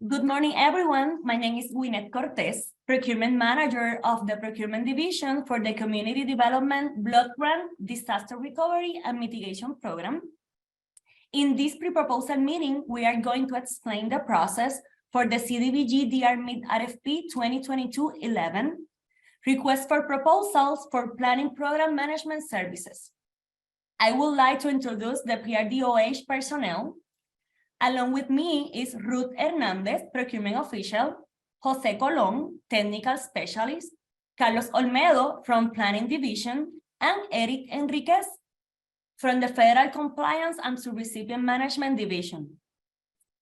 Good morning, everyone. My name is Gwyneth Cortez, Procurement Manager of the Procurement Division for the Community Development Blood Grant Disaster Recovery and Mitigation Program. In this pre-proposal meeting, we are going to explain the process for the CDBG-DRMIT-RFP-2022-11, request for proposals for planning program management services. I would like to introduce the PRDOH personnel. Along with me is Ruth Hernandez, Procurement Official, Jose Colon, Technical Specialist, Carlos Olmedo from Planning Division, and Eric Enriquez from the Federal Compliance and Subrecipient Management Division.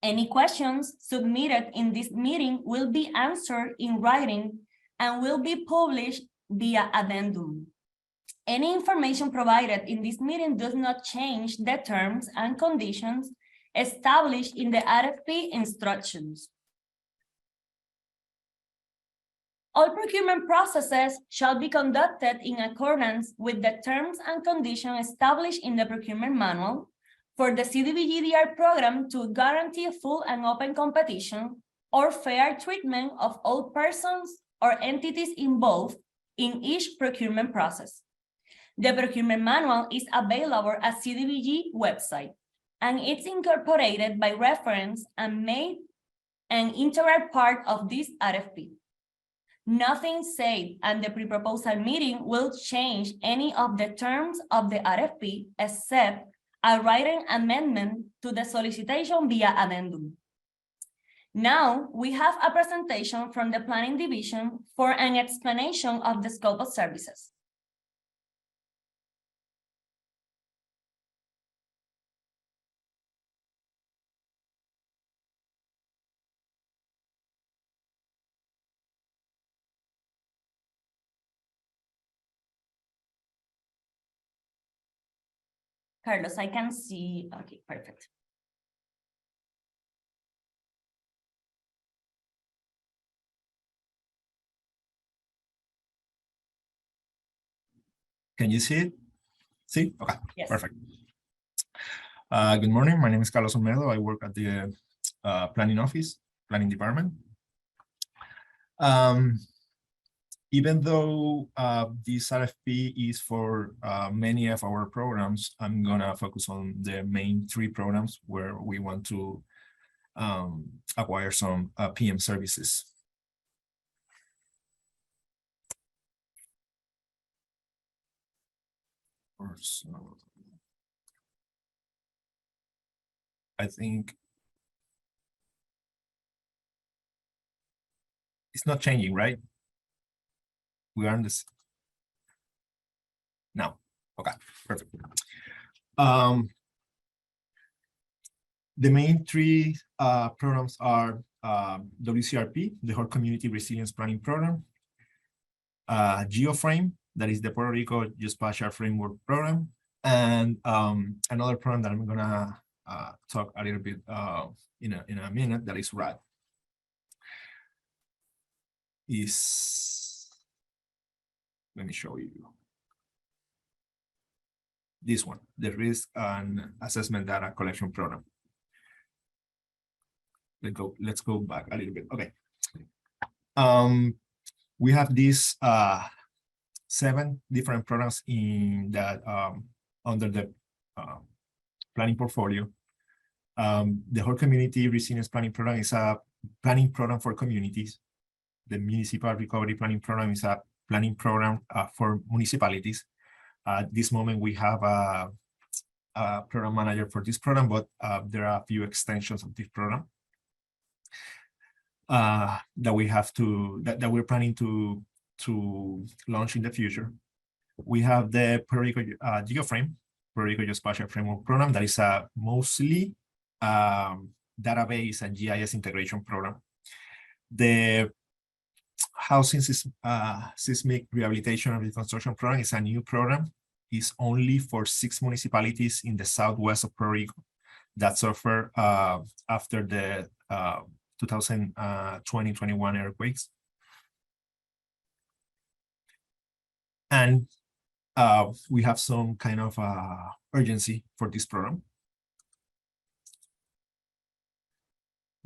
Any questions submitted in this meeting will be answered in writing and will be published via addendum. Any information provided in this meeting does not change the terms and conditions established in the RFP instructions. All procurement processes shall be conducted in accordance with the terms and conditions established in the procurement manual for the CDBG-DR program to guarantee full and open competition or fair treatment of all persons or entities involved in each procurement process. The procurement manual is available at CDBG website, and it's incorporated by reference and made an integral part of this RFP. Nothing said at the pre-proposal meeting will change any of the terms of the RFP except a written amendment to the solicitation via addendum. Now we have a presentation from the Planning Division for an explanation of the scope of services. Carlos, I can see. Okay, perfect. Can you see it? See? Okay, yes. Perfect. Good morning. My name is Carlos Olmedo. I work at the planning office, planning department. Even though this RFP is for many of our programs, I'm gonna focus on the main three programs where we want to acquire some PM services. So, I think it's not changing, right? We are on this now. Okay, perfect. The main three programs are WCRP, the Whole Community Resilience Planning Program, GeoFrame, that is the Puerto Rico Geospatial Framework Program, and another program that I'm gonna talk a little bit in a minute, that is RAD. Let me show you this one, the Risk and Assessment Data Collection Program. Let's go back a little bit. Okay. We have these 7 different programs in that under the planning portfolio. The Whole Community Resilience Planning Program is a planning program for communities. The Municipal Recovery Planning Program is a planning program for municipalities. At this moment, we have a program manager for this program, but there are a few extensions of this program that we have to that we're planning to launch in the future. We have the Puerto Rico GeoFrame, Puerto Rico Geospatial Framework Program, that is a mostly database and GIS integration program. The Housing Seismic Rehabilitation and Reconstruction Program is a new program. It's only for 6 municipalities in the southwest of Puerto Rico that suffered after the 2020-21 earthquakes. And we have some kind of urgency for this program.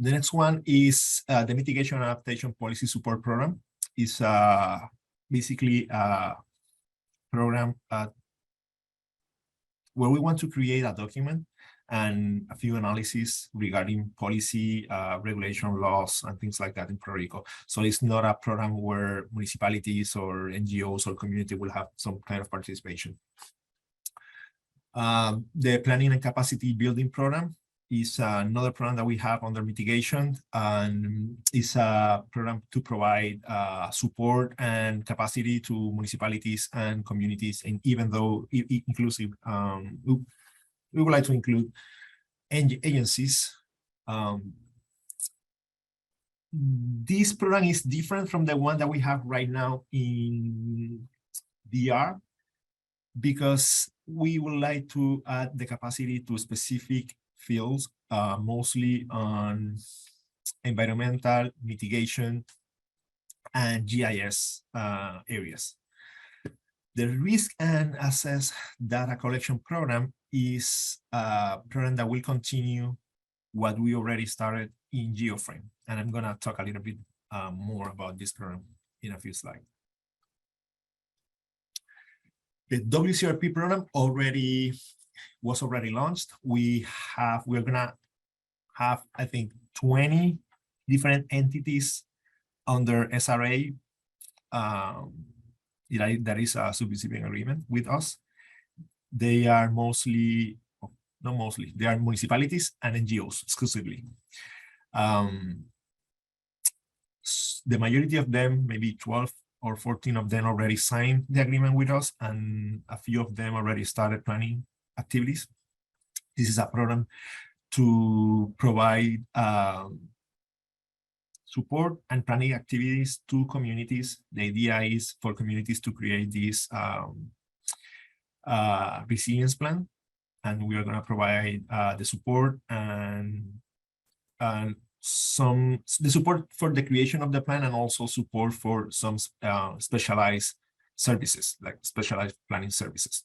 The next one is the Mitigation and Adaptation Policy Support Program. It's basically a program where we want to create a document and a few analyses regarding policy, regulation, laws, and things like that in Puerto Rico. So it's not a program where municipalities or NGOs or community will have some kind of participation. The Planning and Capacity Building Program is another program that we have under mitigation, and it's a program to provide support and capacity to municipalities and communities, and even though inclusive, we would like to include agencies. This program is different from the one that we have right now in DR, because we would like to add the capacity to specific fields, mostly on environmental mitigation and GIS areas. The Risk and Assess Data Collection Program is a program that will continue what we already started in GeoFrame. And I'm gonna talk a little bit more about this program in a few slides. The WCRP program was already launched. We're gonna have, I think, 20 different entities under SRA that is a subscription agreement with us. They are mostly, not mostly, they are municipalities and NGOs exclusively. The majority of them, maybe 12 or 14 of them, already signed the agreement with us, and a few of them already started planning activities. This is a program to provide support and planning activities to communities. The idea is for communities to create this resilience plan, and we are going to provide the support and the support for the creation of the plan, and also support for some specialized services, like specialized planning services.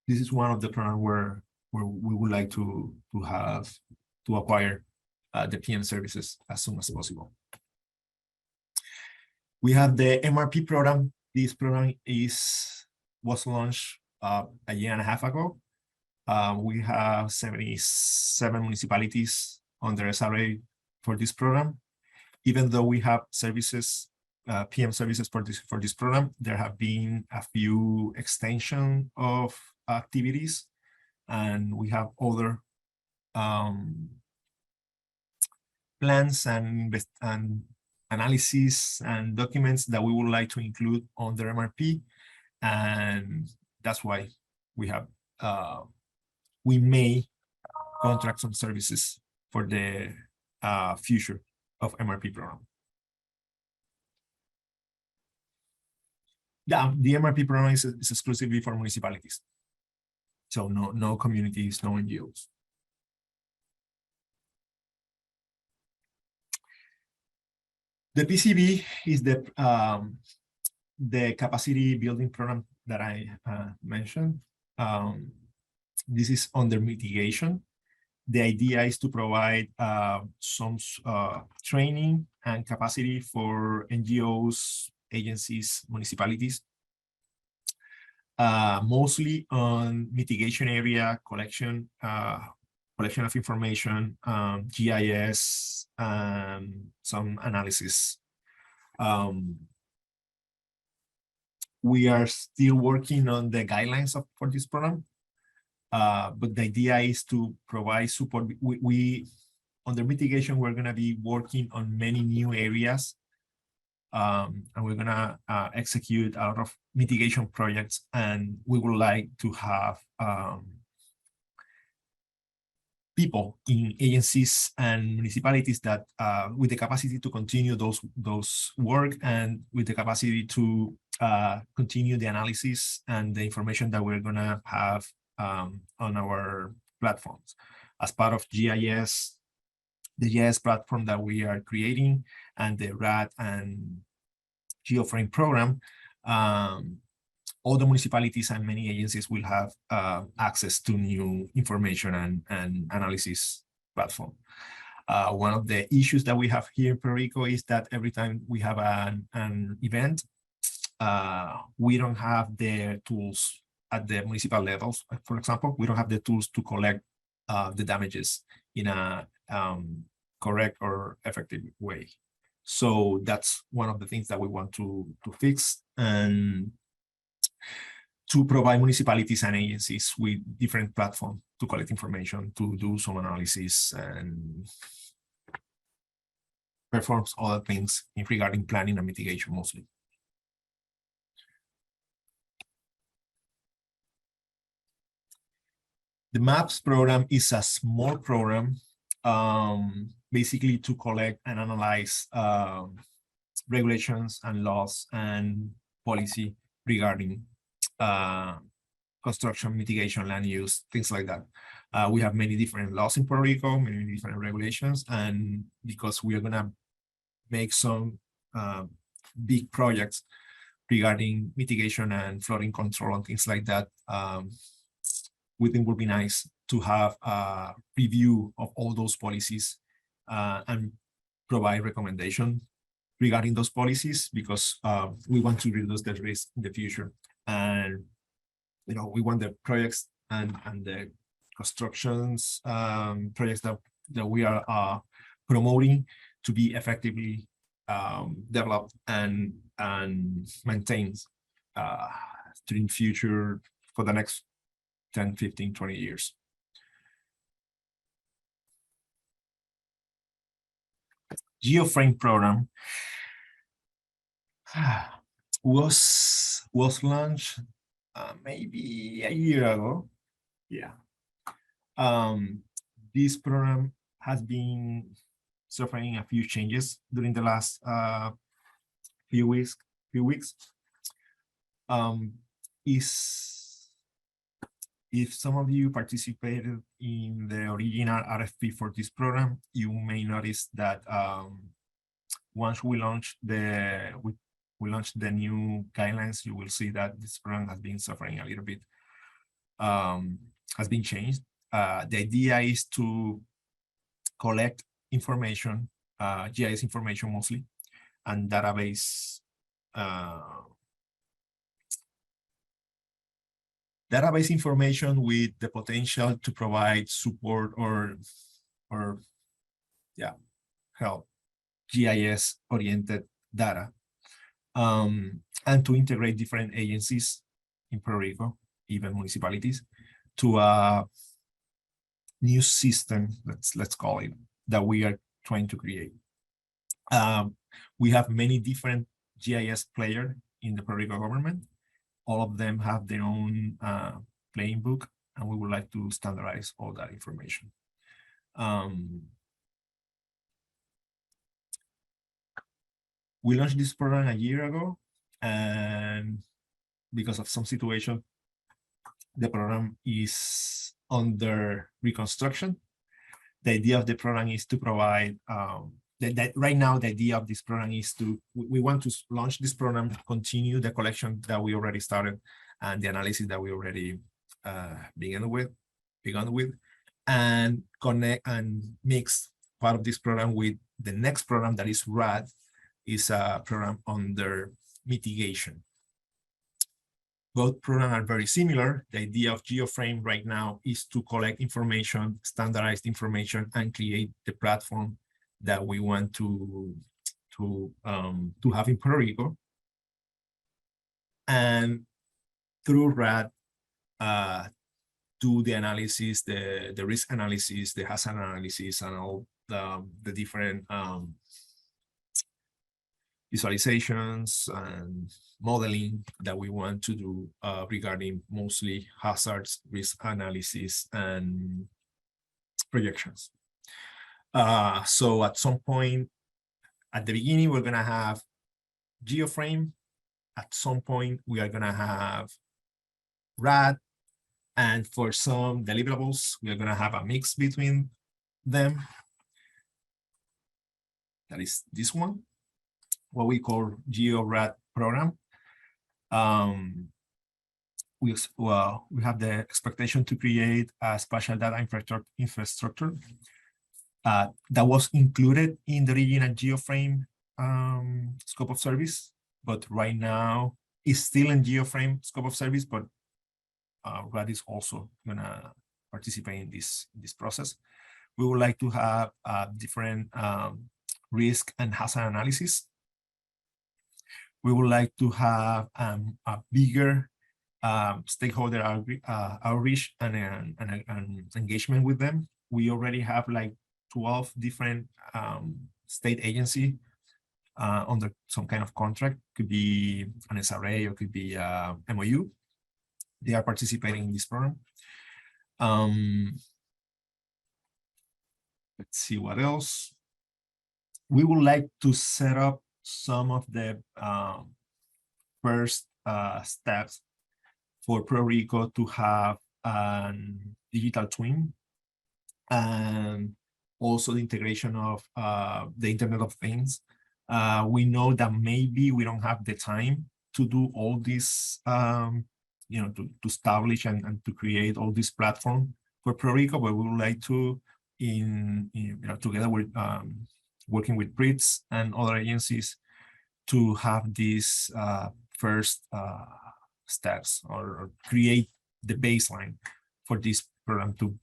This is one of the programs where we would like to acquire the PM services as soon as possible. We have the MRP program. This program was launched a year and a half ago. We have 77 municipalities under SRA for this program. Even though we have services, PM services for this program, there have been a few extension of activities, and we have other plans and analysis and documents that we would like to include on the MRP, and that's why we have we may contract some services for the future of MRP program. Yeah, the MRP program is exclusively for municipalities, so no communities, no NGOs. The PCB is the capacity building program that I mentioned. This is under mitigation. The idea is to provide some training and capacity for NGOs, agencies, municipalities, mostly on mitigation area, collection of information, GIS, some analysis. We are still working on the guidelines for this program, but the idea is to provide support. Under mitigation, we're going to be working on many new areas, and we're going to execute a lot of mitigation projects, and we would like to have people in agencies and municipalities that with the capacity to continue those work, and with the capacity to continue the analysis and the information that we're going to have on our platforms as part of GIS, the GIS platform that we are creating, and the RAD and GeoFrame program. all the municipalities and many agencies will have access to new information and analysis platform. One of the issues that we have here in Puerto Rico is that every time we have an event, we don't have the tools at the municipal levels. For example, we don't have the tools to collect the damages in a correct or effective way. So that's one of the things that we want to fix, and to provide municipalities and agencies with different platforms to collect information, to do some analysis and performs other things regarding planning and mitigation mostly. The MAPS program is a small program, basically to collect and analyze regulations and laws and policy regarding construction, mitigation, land use, things like that. We have many different laws in Puerto Rico, many different regulations, and because we are gonna make some big projects regarding mitigation and flooding control and things like that, we think would be nice to have a review of all those policies and provide recommendations regarding those policies, because we want to reduce the risk in the future. And we want the projects and the constructions projects that we are promoting to be effectively developed and maintained during future for the next 10, 15, 20 years. GeoFrame program was launched maybe a year ago. Yeah. This program has been suffering a few changes during the last few weeks. If some of you participated in the original RFP for this program, you may notice that once we launched the new guidelines, you will see that this program has been suffering a little bit, has been changed. The idea is to collect information, GIS information mostly, and database information with the potential to provide support or help GIS oriented data, and to integrate different agencies in Puerto Rico, even municipalities, to a new system, let's call it, that we are trying to create. We have many different GIS players in the Puerto Rico government. All of them have their own playing book, and we would like to standardize all that information. We launched this program a year ago, and because of some situation, the program is under reconstruction. The idea of the program is to provide, right now, the idea of this program is we want to launch this program, continue the collection that we already started and the analysis that we already begun with, and connect and mix part of this program with the next program that is RAD, is a program under mitigation. Both programs are very similar. The idea of GeoFrame right now is to collect information, standardized information, and create the platform that we want to have in Puerto Rico. And through RAD, do the analysis, the risk analysis, the hazard analysis, and all the different visualizations and modeling that we want to do regarding mostly hazards, risk analysis, and projections. So at some point, at the beginning, we're gonna have GeoFrame. At some point, we are gonna have RAD, and for some deliverables, we are gonna have a mix between them. That is this one, what we call GeoRAD program. we have the expectation to create a spatial data infrastructure that was included in the original GeoFrame scope of service, but right now is still in GeoFrame scope of service, but RAD is also gonna participate in this process. We would like to have different risk and hazard analysis. We would like to have a bigger stakeholder outreach and engagement with them. We already have like 12 different state agencies under some kind of contract. Could be an SRA or could be a MOU. They are participating in this program. Let's see what else. We would like to set up some of the first steps for Puerto Rico to have a digital twin, and also the integration of the Internet of Things. We know that maybe we don't have the time to do all this, you know, to establish and to create all this platform for Puerto Rico, but we would like to, you know, together with working with BRITS and other agencies, to have these first steps or create the baseline for this program to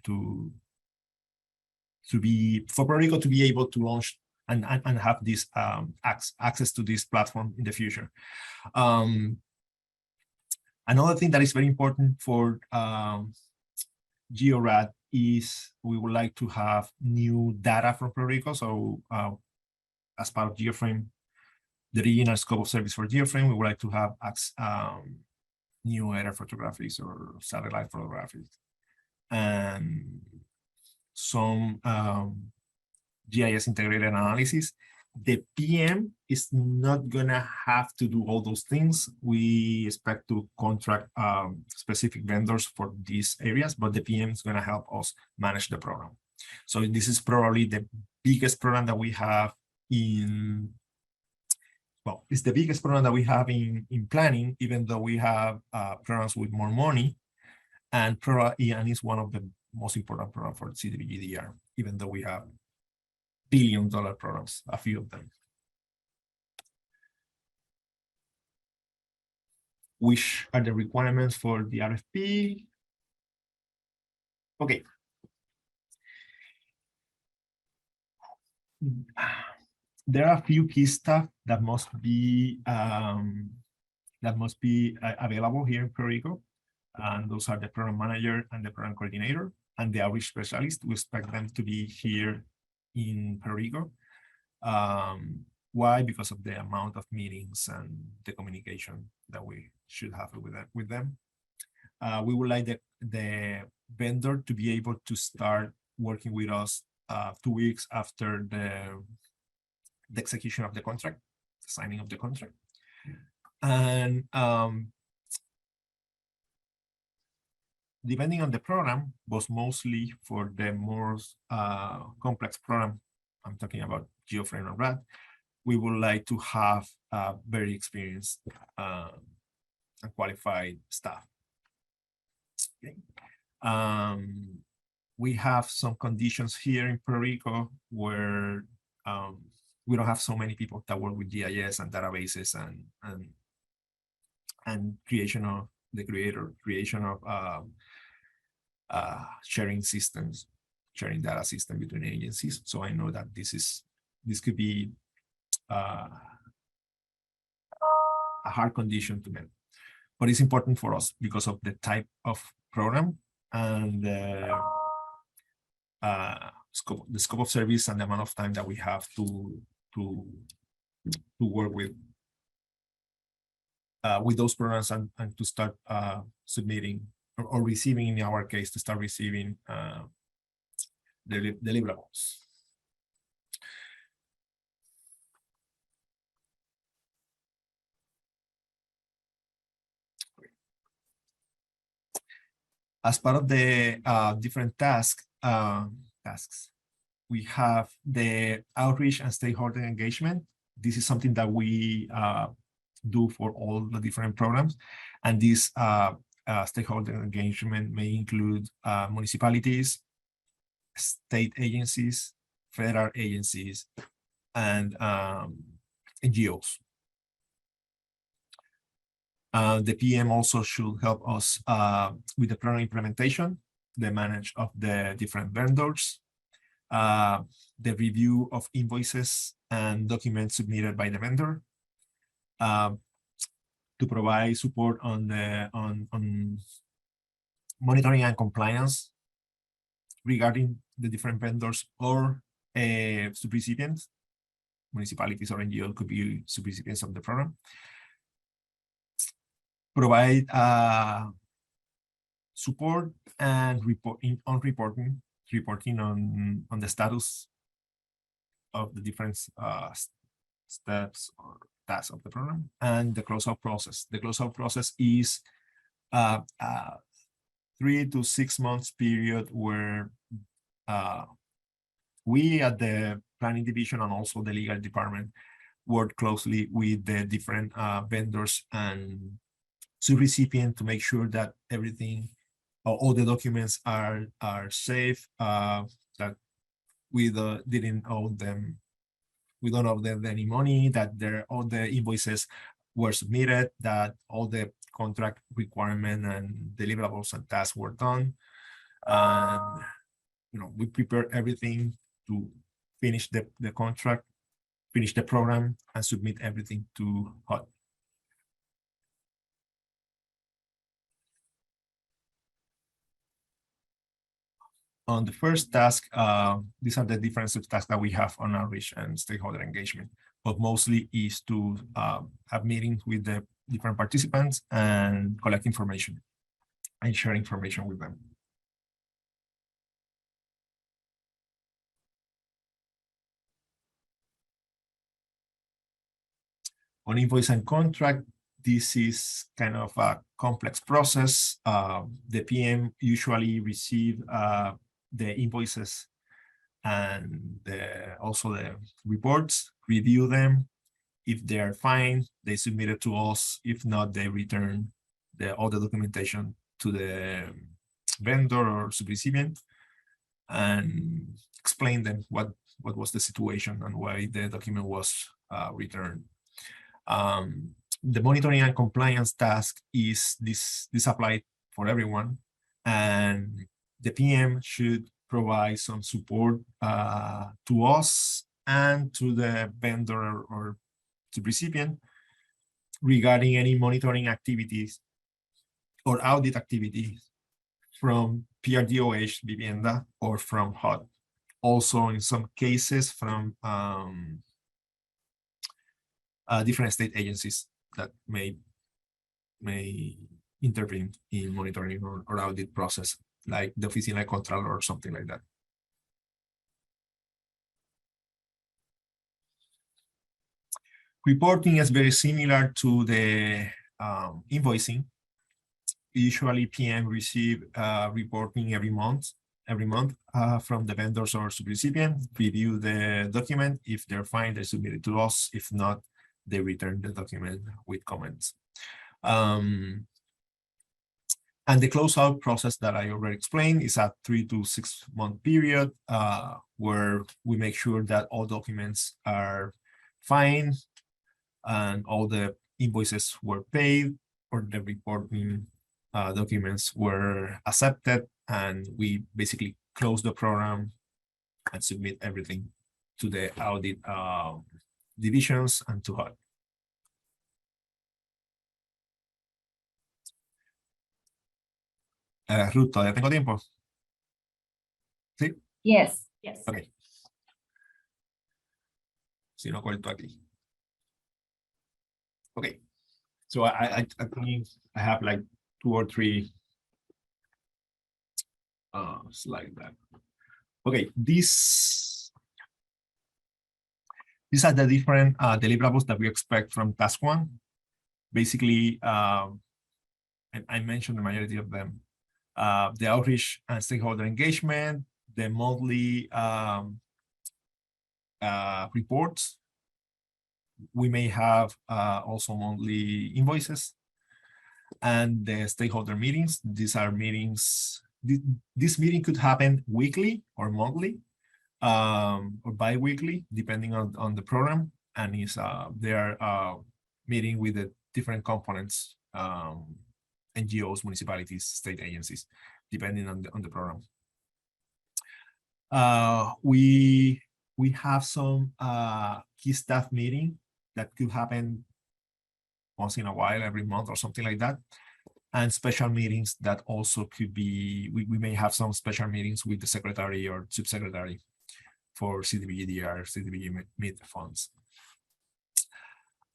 be, for Puerto Rico to be able to launch and have this access to this platform in the future. Another thing that is very important for GeoRAD is we would like to have new data from Puerto Rico. So as part of GeoFrame, the original scope of service for GeoFrame, we would like to have new aerial photographies or satellite photographies, and some GIS integrated analysis. The PM is not gonna have to do all those things. We expect to contract specific vendors for these areas, but the PM is gonna help us manage the program. So this is probably the biggest program that we have in, well, it's the biggest program that we have in planning, even though we have programs with more money, and it's one of the most important programs for CDBG-DR, even though we have billion-dollar programs, a few of them. Which are the requirements for the RFP? Okay. There are a few key stuff that must be available here in Puerto Rico, and those are the program manager and the program coordinator and the outreach specialist. We expect them to be here in Puerto Rico. Why? Because of the amount of meetings and the communication that we should have with them. We would like the vendor to be able to start working with us 2 weeks after the execution of the contract, the signing of the contract. And depending on the program, but mostly for the more complex program, I'm talking about GeoFrame and RAD, we would like to have very experienced and qualified staff. Okay. We have some conditions here in Puerto Rico where we don't have so many people that work with GIS and databases and creation of sharing systems, sharing data system between agencies. So I know that this could be a hard condition to meet, but it's important for us because of the type of program and the scope of service and the amount of time that we have to work with those programs and to start submitting or receiving, in our case, to start receiving deliverables. As part of the different tasks, we have the outreach and stakeholder engagement. This is something that we do for all the different programs, and this stakeholder engagement may include municipalities, state agencies, federal agencies, and NGOs. The PM also should help us with the program implementation, the manage of the different vendors, the review of invoices and documents submitted by the vendor, to provide support on the on monitoring and compliance regarding the different vendors or subrecipients. Municipalities or NGO could be subrecipients of the program. Provide support and reporting on the status of the different steps or tasks of the program, and the closeout process. The closeout process is 3 to 6 months period where we at the planning division and also the legal department work closely with the different vendors and subrecipient to make sure that everything, all the documents are safe, that we didn't owe them, we don't owe them any money, that all the invoices were submitted, that all the contract requirement and deliverables and tasks were done. And we prepare everything to finish the contract, finish the program, and submit everything to HUD. On the first task, these are the different subtasks that we have on outreach and stakeholder engagement, but mostly is to have meetings with the different participants and collect information and share information with them. On invoice and contract, this is kind of a complex process. The PM usually receive the invoices and also the reports, review them. If they are fine, they submit it to us. If not, they return all the documentation to the vendor or subrecipient and explain them what was the situation and why the document was returned. The monitoring and compliance task is this applied for everyone, and the PM should provide some support to us and to the vendor or to recipient regarding any monitoring activities or audit activities from PRDOH, Vivienda, or from HUD. Also, in some cases, from different state agencies that may intervene in monitoring or audit process, like the Oficina Contralor or something like that. Reporting is very similar to the invoicing. Usually PM receive reporting every month from the vendors or subrecipient, review the document. If they're fine, they submit it to us. If not, they return the document with comments. And the closeout process that I already explained is a 3 to 6 month period where we make sure that all documents are fine and all the invoices were paid or the reporting documents were accepted, and we basically close the program and submit everything to the audit divisions and to HUD. Ruth, ¿todavía tengo tiempo? ¿Sí? Yes. Yes. Okay. Si no, corto aquí. Okay. So I think I have like 2 or 3 slides back. Okay, these are the different deliverables that we expect from task 1. Basically, and I mentioned the majority of them. The outreach and stakeholder engagement, the monthly reports. We may have also monthly invoices. and the stakeholder meetings. These are meetings, this meeting could happen weekly or monthly, or bi-weekly, depending on the program, and they are meeting with the different components, NGOs, municipalities, state agencies, depending on the program. We have some key staff meeting that could happen once in a while, every month or something like that. And special meetings that also could be, we may have some special meetings with the secretary or subsecretary for CDBG-DR, CDBG-MIT funds.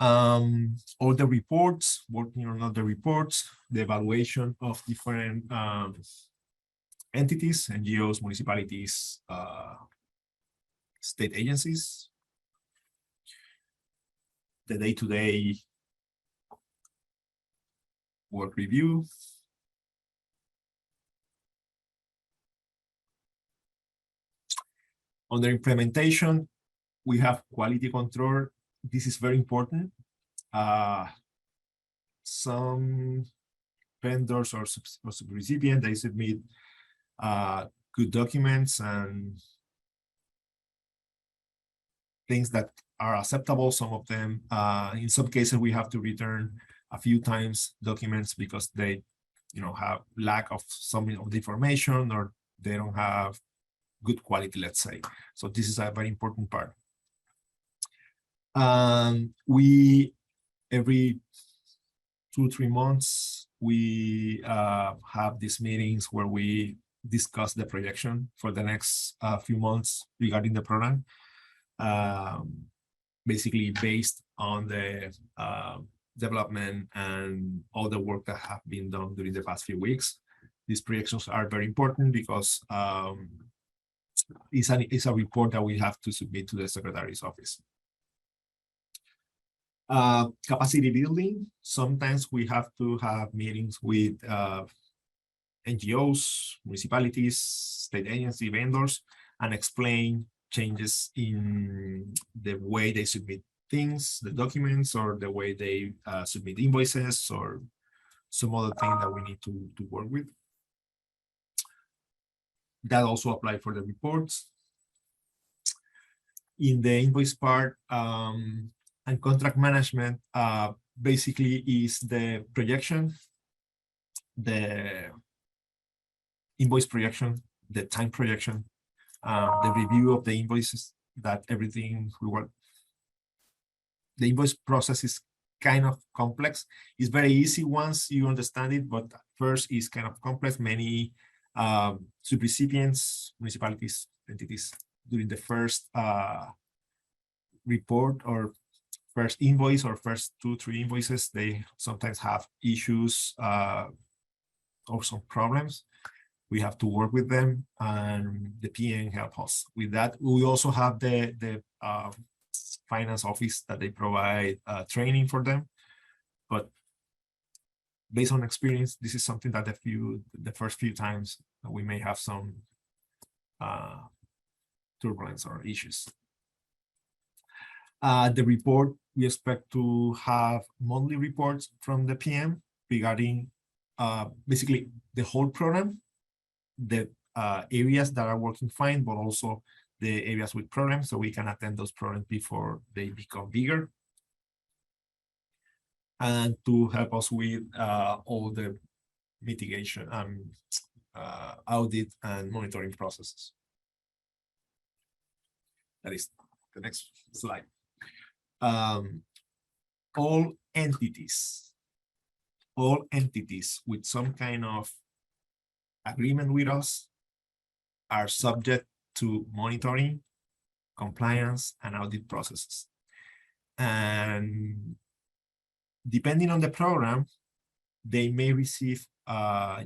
All the reports, working on all the reports, the evaluation of different entities, NGOs, municipalities, state agencies, the day-to-day work review, under implementation, we have quality control. This is very important. Some vendors or recipients, they submit good documents and things that are acceptable. Some of them, in some cases, we have to return a few times documents because they, have lack of some of the information, or they don't have good quality, let's say. So this is a very important part. We, every 2-3 months, we have these meetings where we discuss the projection for the next few months regarding the program, basically based on the development and all the work that have been done during the past few weeks. These projections are very important because it's a report that we have to submit to the Secretary's office. Capacity building. Sometimes we have to have meetings with NGOs, municipalities, state agency, vendors, and explain changes in the way they submit things, the documents, or the way they submit invoices, or some other thing that we need to work with. That also applies for the reports. In the invoice part, and contract management, basically is the projection, the invoice projection, the time projection, the review of the invoices, that everything we work. The invoice process is kind of complex. It's very easy once you understand it, but first it's kind of complex. Many subrecipients, municipalities, entities, during the first report or first invoice or first 2-3 invoices, they sometimes have issues or some problems. We have to work with them, and the PM help us with that. We also have the finance office that they provide training for them, but based on experience, this is something that the first few times we may have some turbulence or issues. The report, we expect to have monthly reports from the PM regarding basically the whole program, the areas that are working fine, but also the areas with problems, so we can attend those problems before they become bigger, and to help us with all the mitigation and audit and monitoring processes. That is the next slide. All entities with some kind of agreement with us are subject to monitoring, compliance, and audit processes. And depending on the program, they may receive a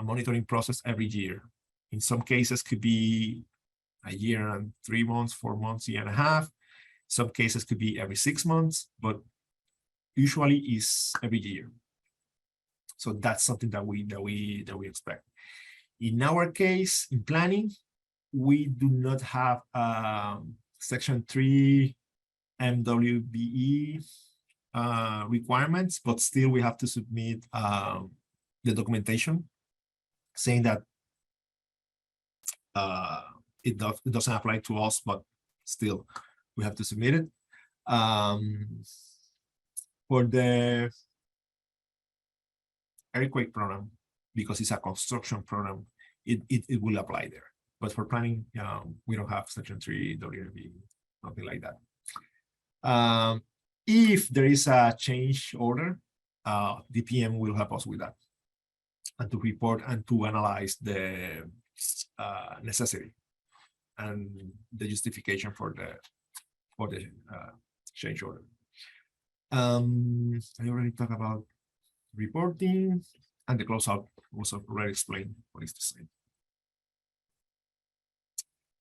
monitoring process every year. In some cases, could be a year and 3 months, 4 months, year and a half. Some cases could be every 6 months, but usually is every year. So that's something that we expect. In our case, in planning, we do not have Section 3 MWBE requirements, but still we have to submit the documentation saying that it doesn't apply to us, but still we have to submit it. For the earthquake program, because it's a construction program, it will apply there. But for planning, we don't have Section 3 WRB, nothing like that. If there is a change order, the PM will help us with that, and to report and to analyze the necessity and the justification for the change order. I already talked about reporting, and the closeout was already explained what is the same.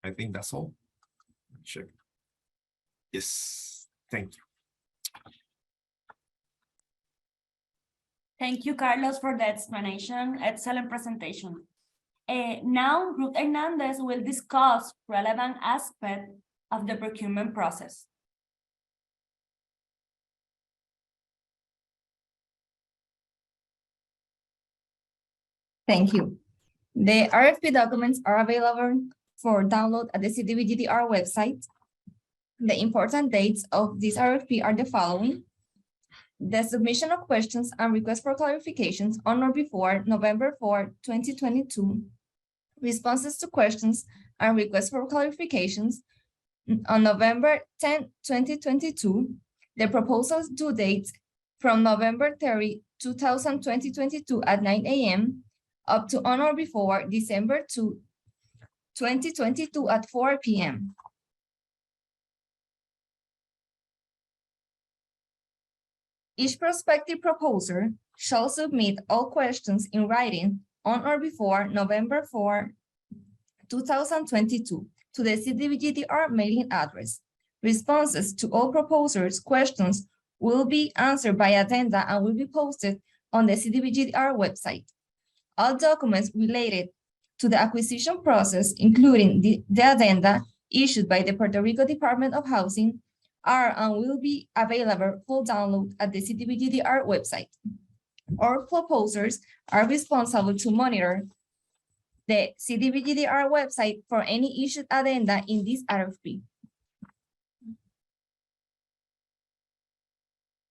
I think that's all. Check. Yes, thank you. Thank you, Carlos, for the explanation. Excellent presentation. Now, Ruth Hernandez will discuss relevant aspects of the procurement process. Thank you. The RFP documents are available for download at the CDBG-DR website. The important dates of this RFP are the following: the submission of questions and requests for clarifications on or before November 4, 2022. Responses to questions and requests for clarifications on November 10, 2022. The proposals due date from November 30, 2022 at 9 a.m. up to on or before December 2, 2022 at 4 p.m. Each prospective proposer shall submit all questions in writing on or before November 4, 2022 to the CDBG-DR mailing address. Responses to all proposers' questions will be answered by addenda and will be posted on the CDBG-DR website. All documents related to the acquisition process, including the addenda issued by the Puerto Rico Department of Housing, are and will be available for download at the CDBG-DR website. All proposers are responsible to monitor the CDBG-DR website for any issued addenda in this RFP.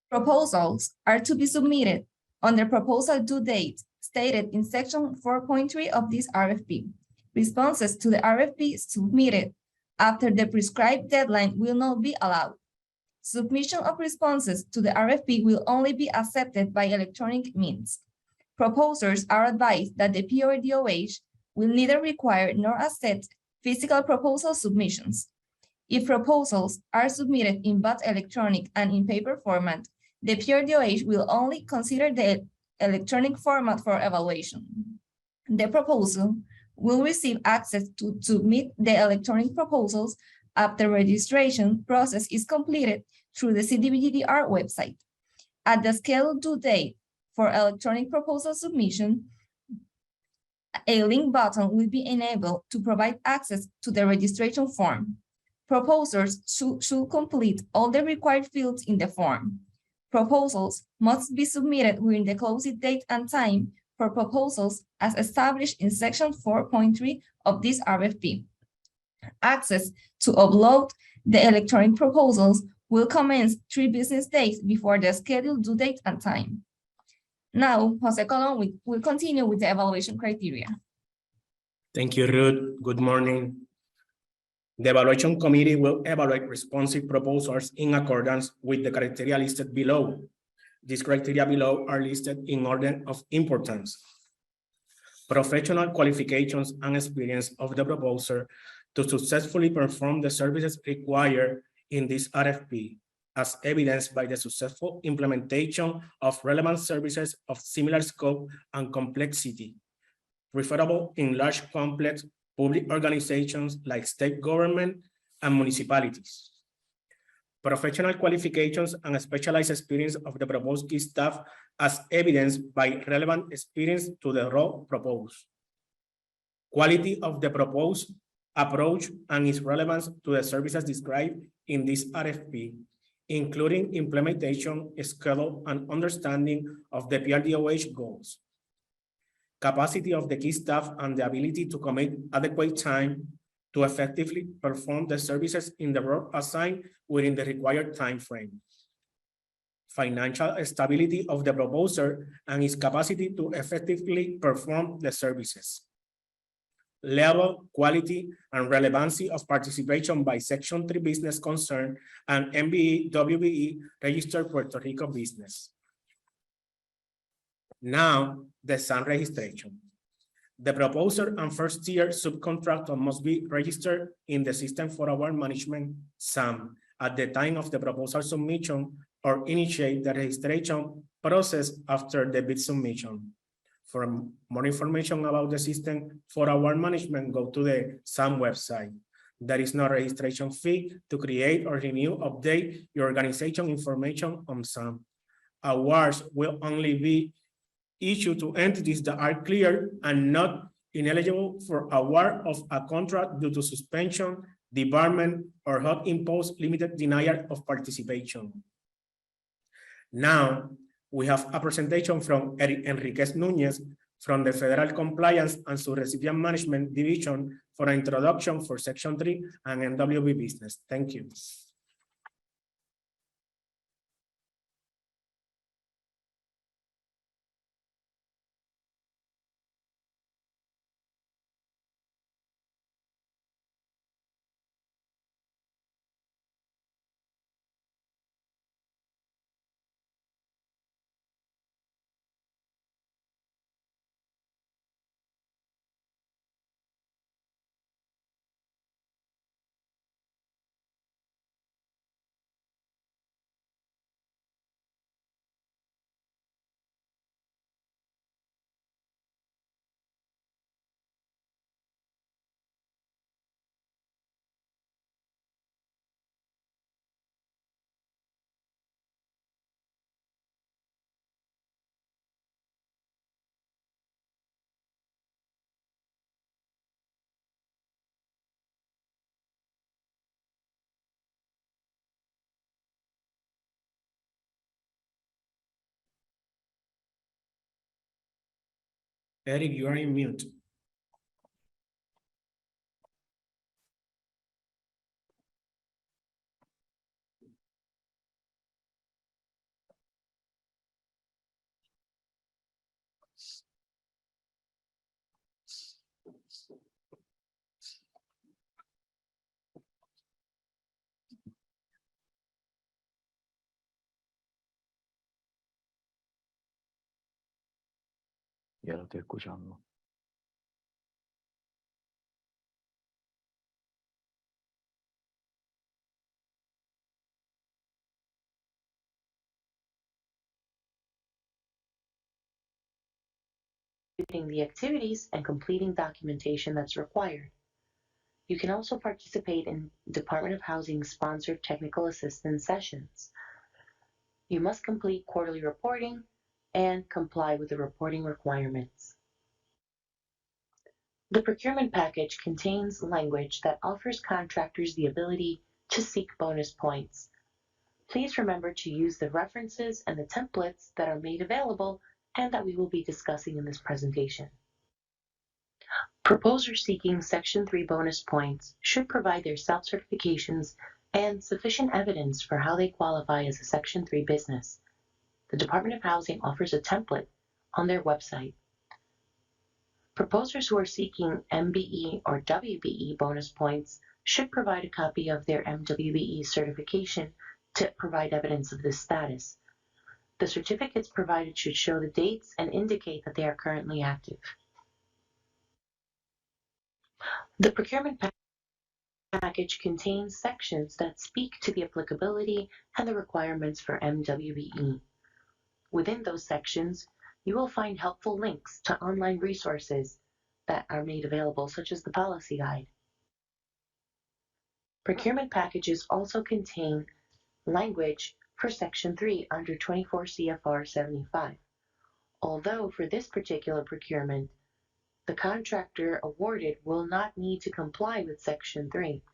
Proposals are to be submitted on the proposal due date stated in Section 4.3 of this RFP. Responses to the RFP submitted after the prescribed deadline will not be allowed. Submission of responses to the RFP will only be accepted by electronic means. Proposers are advised that the PRDOH will neither require nor accept physical proposal submissions. If proposals are submitted in both electronic and in paper format, the PRDOH will only consider the electronic format for evaluation. The proposal will receive access to submit the electronic proposals after registration process is completed through the CDBG-DR website. At the scheduled due date for electronic proposal submission, a link button will be enabled to provide access to the registration form. Proposers should complete all the required fields in the form. Proposals must be submitted within the closing date and time for proposals as established in Section 4.3 of this RFP. Access to upload the electronic proposals will commence 3 business days before the scheduled due date and time. Now, Jose Colon will continue with the evaluation criteria. Thank you, Ruth. Good morning. The evaluation committee will evaluate responsive proposals in accordance with the criteria listed below. These criteria below are listed in order of importance. Professional qualifications and experience of the proposer to successfully perform the services required in this RFP, as evidenced by the successful implementation of relevant services of similar scope and complexity, preferable in large, complex public organizations like state government and municipalities. Professional qualifications and specialized experience of the proposed key staff as evidenced by relevant experience to the role proposed. Quality of the proposed approach and its relevance to the services described in this RFP, including implementation, schedule, and understanding of the PRDOH goals, capacity of the key staff, and the ability to commit adequate time to effectively perform the services in the work assigned within the required time frame. Financial stability of the proposer and its capacity to effectively perform the services. Level, quality, and relevancy of participation by Section 3 business concern and MBE, WBE registered Puerto Rico business. Now, the SAM registration. The proposer and first-tier subcontractor must be registered in the System for Award Management, SAM, at the time of the proposal submission or initiate the registration process after the bid submission. For more information about the System for Award Management, go to the SAM website. There is no registration fee to create or renew, update your organization information on SAM. Awards will only be issued to entities that are cleared and not ineligible for award of a contract due to suspension, debarment, or hot imposed limited denial of participation. Now, we have a presentation from Eric Enriquez Núñez from the Federal Compliance and Subrecipient Management Division for an introduction for Section 3 and MWB business. Thank you. Eric, you are in mute. Ya lo estoy escuchando. The activities and completing documentation that's required. You can also participate in Department of Housing sponsored technical assistance sessions. You must complete quarterly reporting and comply with the reporting requirements. The procurement package contains language that offers contractors the ability to seek bonus points. Please remember to use the references and the templates that are made available and that we will be discussing in this presentation. Proposers seeking Section 3 bonus points should provide their self-certifications and sufficient evidence for how they qualify as a Section 3 business. The Department of Housing offers a template on their website. Proposers who are seeking MBE or WBE bonus points should provide a copy of their MWBE certification to provide evidence of this status. The certificates provided should show the dates and indicate that they are currently active. The procurement package contains sections that speak to the applicability and the requirements for MWBE. Within those sections, you will find helpful links to online resources that are made available, such as the policy guide. Procurement packages also contain language for Section 3 under 24 CFR 75. Although for this particular procurement, the contractor awarded will not need to comply with Section 3.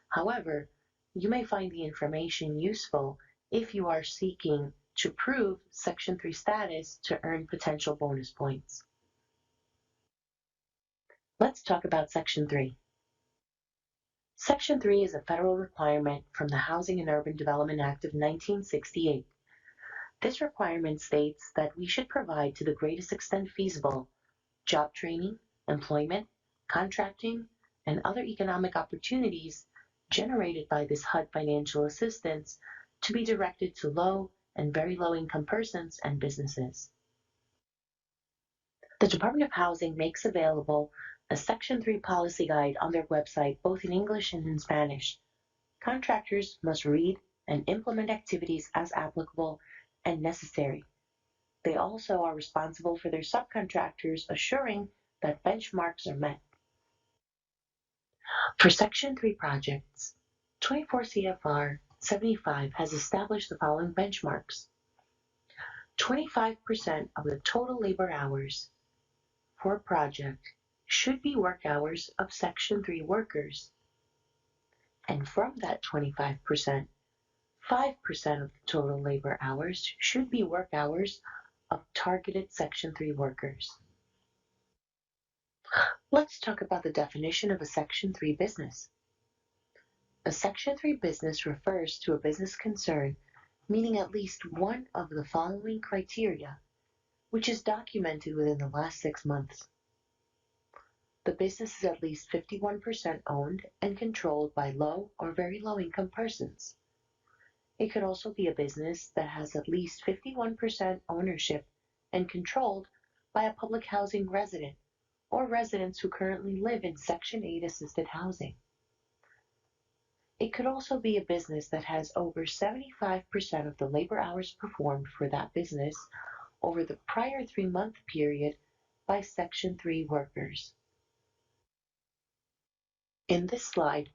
However, you may find the information useful if you are seeking to prove Section 3 status to earn potential bonus points. Let's talk about Section 3. Section 3 is a federal requirement from the Housing and Urban Development Act of 1968. This requirement states that we should provide to the greatest extent feasible job training, employment, contracting, and other economic opportunities generated by this HUD financial assistance to be directed to low and very low income persons and businesses. The Department of Housing makes available a Section 3 policy guide on their website both in English and in Spanish. Contractors must read and implement activities as applicable and necessary. They also are responsible for their subcontractors assuring that benchmarks are met. For Section 3 projects, 24 CFR 75 has established the following benchmarks. 25% of the total labor hours for a project should be work hours of Section 3 workers. And from that 25%, 5% of the total labor hours should be work hours of targeted Section 3 workers. Let's talk about the definition of a Section 3 business. A Section 3 business refers to a business concern meeting at least one of the following criteria, which is documented within the last 6 months. The business is at least 51% owned and controlled by low or very low income persons. It could also be a business that has at least 51% ownership and controlled by a public housing resident or residents who currently live in Section 8 assisted housing. It could also be a business that has over 75% of the labor hours performed for that business over the prior 3-month period by Section 3 workers. In this slide,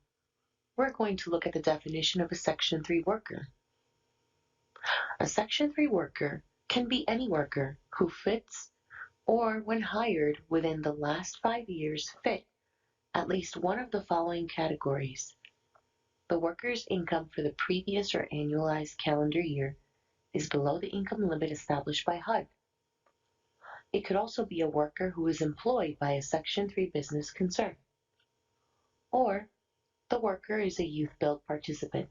we're going to look at the definition of a Section 3 worker. A Section 3 worker can be any worker who fits or, when hired within the last 5 years, fit at least one of the following categories. The worker's income for the previous or annualized calendar year is below the income limit established by HUD. It could also be a worker who is employed by a Section 3 business concern. Or the worker is a youth build participant.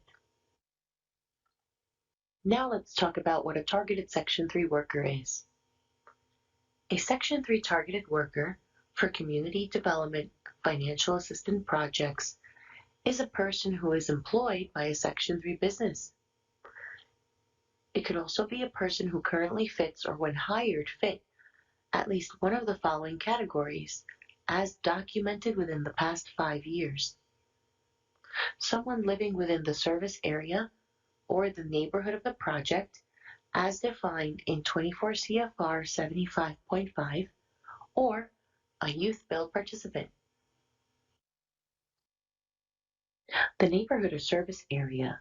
Now let's talk about what a targeted Section 3 worker is. A Section 3 targeted worker for community development financial assistance projects is a person who is employed by a Section 3 business. It could also be a person who currently fits or when hired fit at least one of the following categories as documented within the past 5 years. Someone living within the service area or the neighborhood of the project as defined in 24 CFR 75.5 or a youth build participant. The neighborhood or service area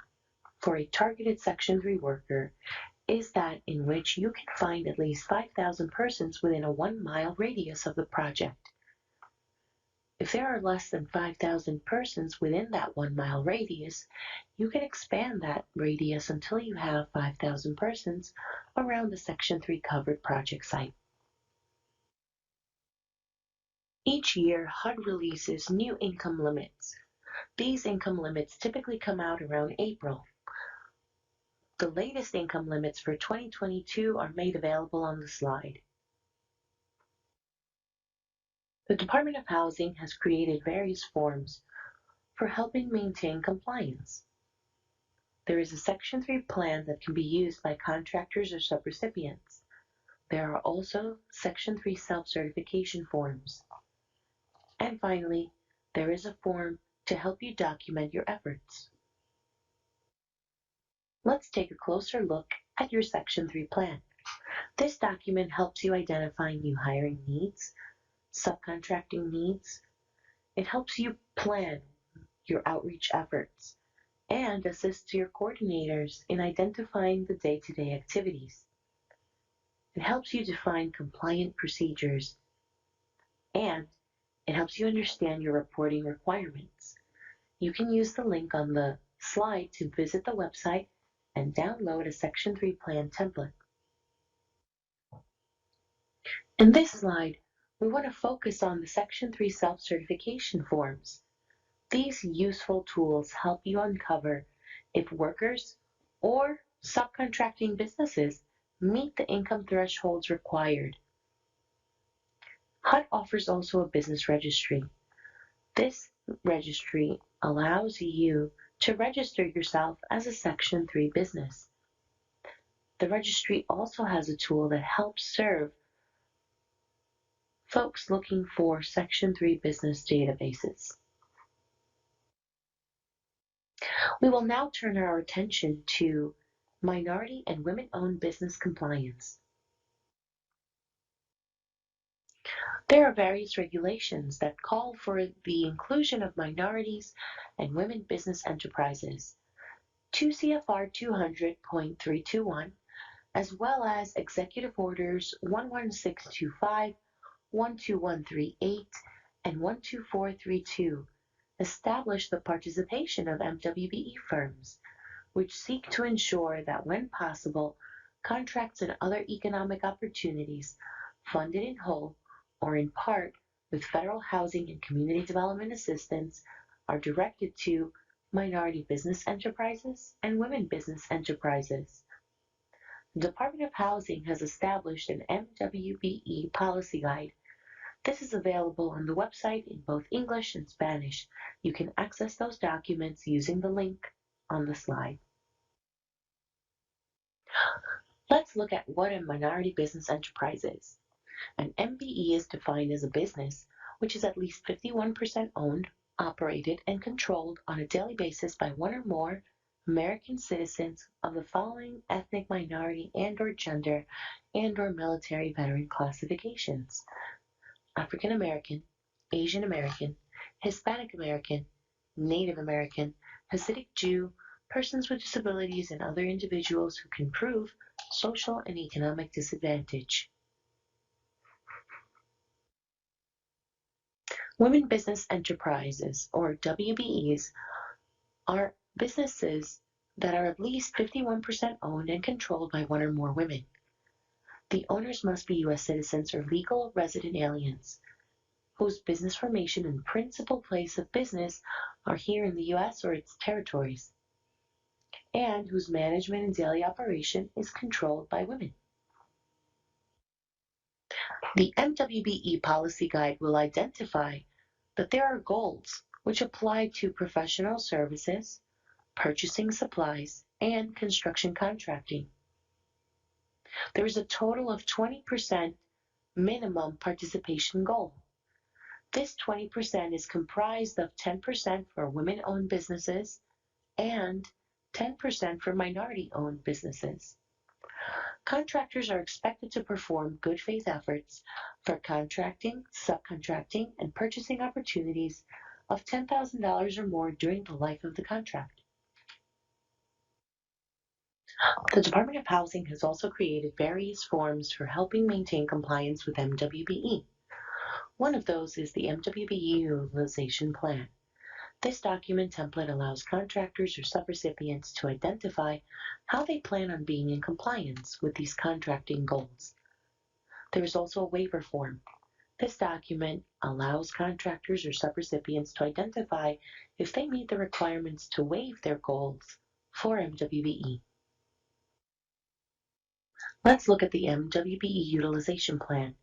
for a targeted Section 3 worker is that in which you can find at least 5,000 persons within a 1-mile radius of the project. If there are less than 5,000 persons within that 1-mile radius, you can expand that radius until you have 5,000 persons around the Section 3 covered project site. Each year, HUD releases new income limits. These income limits typically come out around April. The latest income limits for 2022 are made available on the slide. The Department of Housing has created various forms for helping maintain compliance. There is a Section 3 plan that can be used by contractors or subrecipients. There are also Section 3 self-certification forms. And finally, there is a form to help you document your efforts. Let's take a closer look at your Section 3 plan. This document helps you identify new hiring needs, subcontracting needs. It helps you plan your outreach efforts and assists your coordinators in identifying the day-to-day activities. It helps you define compliant procedures, and it helps you understand your reporting requirements. You can use the link on the slide to visit the website and download a Section 3 plan template. In this slide, we want to focus on the Section 3 self-certification forms. These useful tools help you uncover if workers or subcontracting businesses meet the income thresholds required. HUD offers also a business registry. This registry allows you to register yourself as a Section 3 business. The registry also has a tool that helps serve folks looking for Section 3 business databases. We will now turn our attention to minority and women-owned business compliance. There are various regulations that call for the inclusion of minorities and women business enterprises. 2 CFR 200.321, as well as Executive Orders 11625, 12138, and 12432 establish the participation of MWBE firms, which seek to ensure that when possible, contracts and other economic opportunities funded in whole or in part with federal housing and community development assistance are directed to minority business enterprises and women business enterprises. The Department of Housing has established an MWBE policy guide. This is available on the website in both English and Spanish. You can access those documents using the link on the slide. Let's look at what a minority business enterprise is. An MBE is defined as a business which is at least 51% owned, operated, and controlled on a daily basis by one or more American citizens of the following ethnic minority and/or gender and/or military veteran classifications: African American, Asian American, Hispanic American, Native American, Hasidic Jew, persons with disabilities, and other individuals who can prove social and economic disadvantage. Women business enterprises, or WBEs, are businesses that are at least 51% owned and controlled by one or more women. The owners must be U.S. citizens or legal resident aliens, whose business formation and principal place of business are here in the U.S. or its territories, and whose management and daily operation is controlled by women. The MWBE policy guide will identify that there are goals which apply to professional services, purchasing supplies, and construction contracting. There is a total of 20% minimum participation goal. This 20% is comprised of 10% for women-owned businesses and 10% for minority-owned businesses. Contractors are expected to perform good faith efforts for contracting, subcontracting, and purchasing opportunities of $10,000 or more during the life of the contract. The Department of Housing has also created various forms for helping maintain compliance with MWBE. One of those is the MWBE Utilization Plan. This document template allows contractors or subrecipients to identify how they plan on being in compliance with these contracting goals. There is also a waiver form. This document allows contractors or subrecipients to identify if they meet the requirements to waive their goals for MWBE. Let's look at the MWBE Utilization Plan.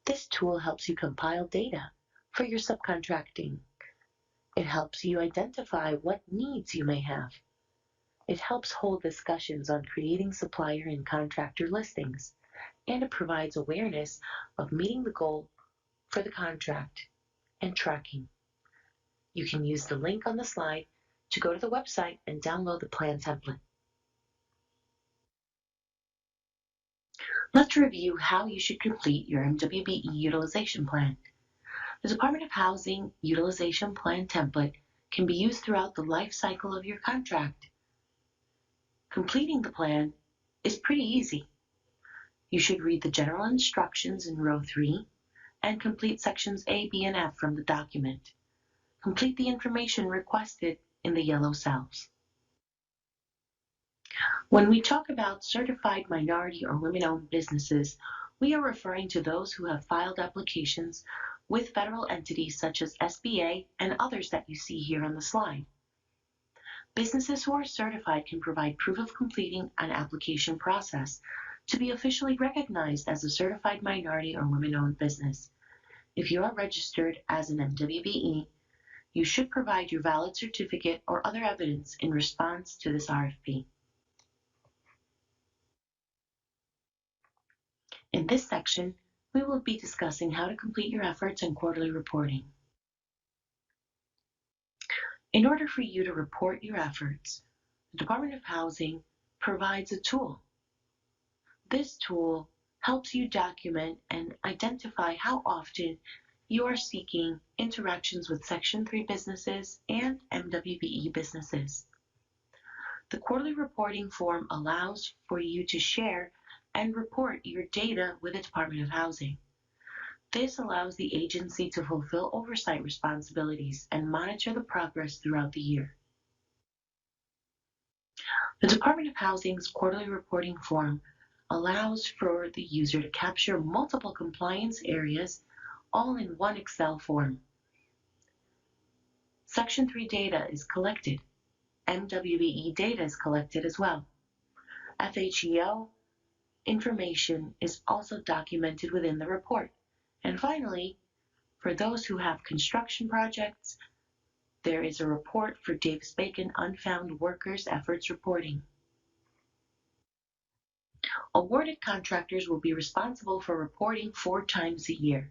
This tool helps you compile data for your subcontracting. It helps you identify what needs you may have. It helps hold discussions on creating supplier and contractor listings, and it provides awareness of meeting the goal for the contract and tracking. You can use the link on the slide to go to the website and download the plan template. Let's review how you should complete your MWBE Utilization Plan. The Department of Housing Utilization Plan template can be used throughout the life cycle of your contract. Completing the plan is pretty easy. You should read the general instructions in row 3 and complete sections A, B, and F from the document. Complete the information requested in the yellow cells. When we talk about certified minority or women-owned businesses, we are referring to those who have filed applications with federal entities such as SBA and others that you see here on the slide. Businesses who are certified can provide proof of completing an application process to be officially recognized as a certified minority or women-owned business. If you are registered as an MWBE, you should provide your valid certificate or other evidence in response to this RFP. In this section, we will be discussing how to complete your efforts and quarterly reporting. In order for you to report your efforts, the Department of Housing provides a tool. This tool helps you document and identify how often you are seeking interactions with Section 3 businesses and MWBE businesses. The quarterly reporting form allows for you to share and report your data with the Department of Housing. This allows the agency to fulfill oversight responsibilities and monitor the progress throughout the year. The Department of Housing's quarterly reporting form allows for the user to capture multiple compliance areas all in one Excel form. Section 3 data is collected. MWBE data is collected as well. FHEO information is also documented within the report. And finally, for those who have construction projects, there is a report for Davis-Bacon Unfound Workers Efforts Reporting. Awarded contractors will be responsible for reporting 4 times a year,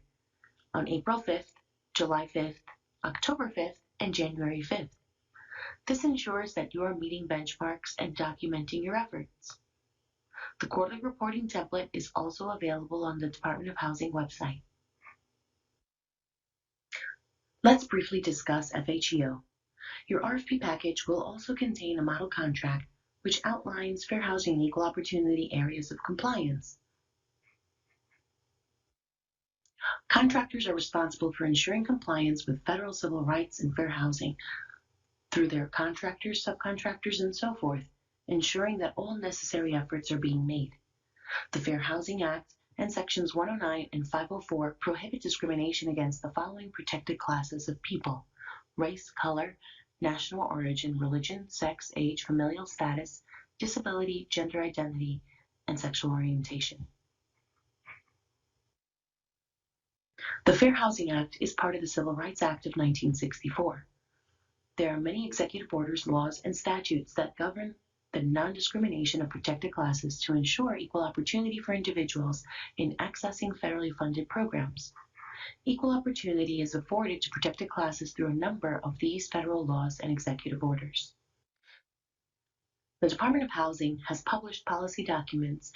on April 5th, July 5th, October 5th, and January 5th. This ensures that you are meeting benchmarks and documenting your efforts. The quarterly reporting template is also available on the Department of Housing website. Let's briefly discuss FHEO. Your RFP package will also contain a model contract which outlines fair housing and equal opportunity areas of compliance. Contractors are responsible for ensuring compliance with federal civil rights and fair housing through their contractors, subcontractors, and so forth, ensuring that all necessary efforts are being made. The Fair Housing Act and Sections 109 and 504 prohibit discrimination against the following protected classes of people: race, color, national origin, religion, sex, age, familial status, disability, gender identity, and sexual orientation. The Fair Housing Act is part of the Civil Rights Act of 1964. There are many executive orders, laws, and statutes that govern the non-discrimination of protected classes to ensure equal opportunity for individuals in accessing federally funded programs. Equal opportunity is afforded to protected classes through a number of these federal laws and executive orders. The Department of Housing has published policy documents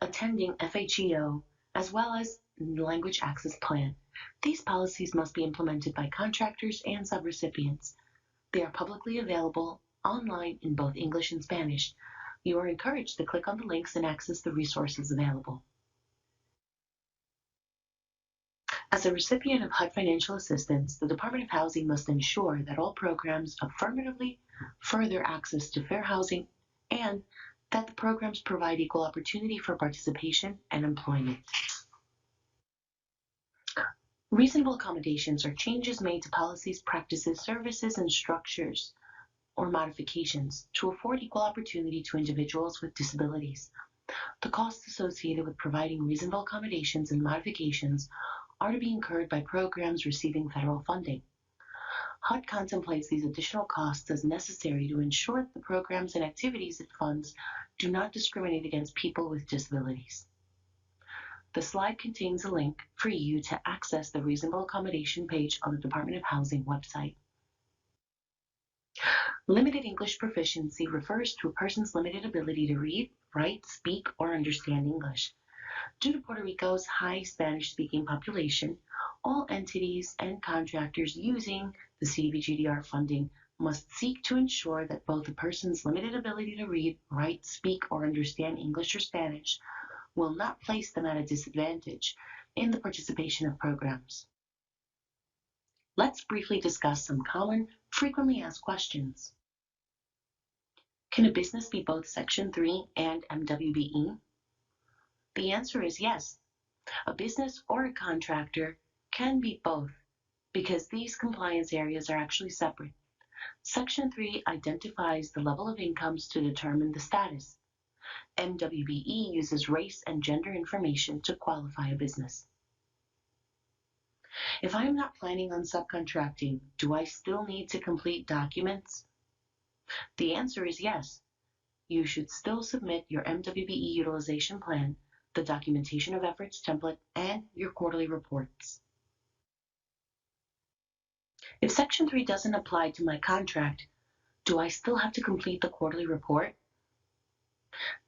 attending FHEO as well as Language Access Plan. These policies must be implemented by contractors and subrecipients. They are publicly available online in both English and Spanish. You are encouraged to click on the links and access the resources available. As a recipient of HUD financial assistance, the Department of Housing must ensure that all programs affirmatively further access to fair housing and that the programs provide equal opportunity for participation and employment. Reasonable accommodations are changes made to policies, practices, services, and structures or modifications to afford equal opportunity to individuals with disabilities. The costs associated with providing reasonable accommodations and modifications are to be incurred by programs receiving federal funding. HUD contemplates these additional costs as necessary to ensure that the programs and activities it funds do not discriminate against people with disabilities. The slide contains a link for you to access the reasonable accommodation page on the Department of Housing website. Limited English proficiency refers to a person's limited ability to read, write, speak, or understand English. Due to Puerto Rico's high Spanish-speaking population, all entities and contractors using the CDBG-DR funding must seek to ensure that both a person's limited ability to read, write, speak, or understand English or Spanish will not place them at a disadvantage in the participation of programs. Let's briefly discuss some common, frequently asked questions. Can a business be both Section 3 and MWBE? The answer is yes. A business or a contractor can be both because these compliance areas are actually separate. Section 3 identifies the level of incomes to determine the status. MWBE uses race and gender information to qualify a business. If I am not planning on subcontracting, do I still need to complete documents? The answer is yes. You should still submit your MWBE utilization plan, the documentation of efforts template, and your quarterly reports. If Section 3 doesn't apply to my contract, do I still have to complete the quarterly report?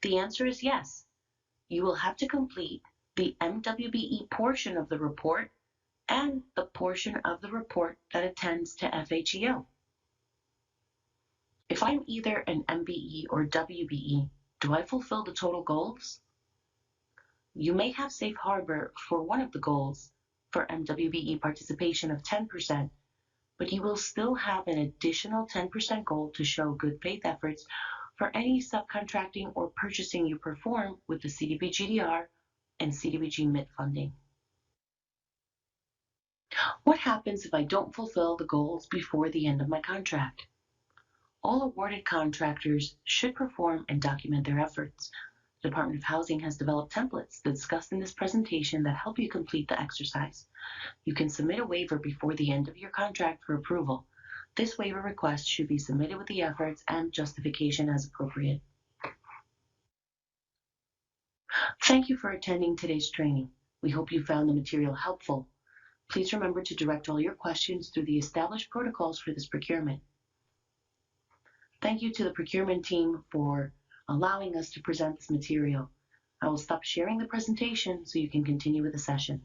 The answer is yes. You will have to complete the MWBE portion of the report and the portion of the report that attends to FHEO. If I'm either an MBE or WBE, do I fulfill the total goals? You may have safe harbor for one of the goals for MWBE participation of 10%, but you will still have an additional 10% goal to show good faith efforts for any subcontracting or purchasing you perform with the CDBG-DR and CDBG-MIT funding. What happens if I don't fulfill the goals before the end of my contract? All awarded contractors should perform and document their efforts. The Department of Housing has developed templates discussed in this presentation that help you complete the exercise. You can submit a waiver before the end of your contract for approval. This waiver request should be submitted with the efforts and justification as appropriate. Thank you for attending today's training. We hope you found the material helpful. Please remember to direct all your questions through the established protocols for this procurement. Thank you to the procurement team for allowing us to present this material. I will stop sharing the presentation so you can continue with the session.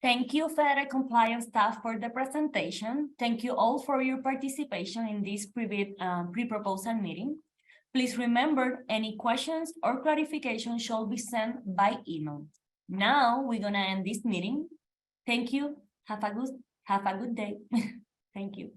Thank you, Federal Compliance staff, for the presentation. Thank you all for your participation in this pre-proposal meeting. Please remember, any questions or clarifications shall be sent by email. Now we're gonna end this meeting. Thank you. Have a good day. Thank you.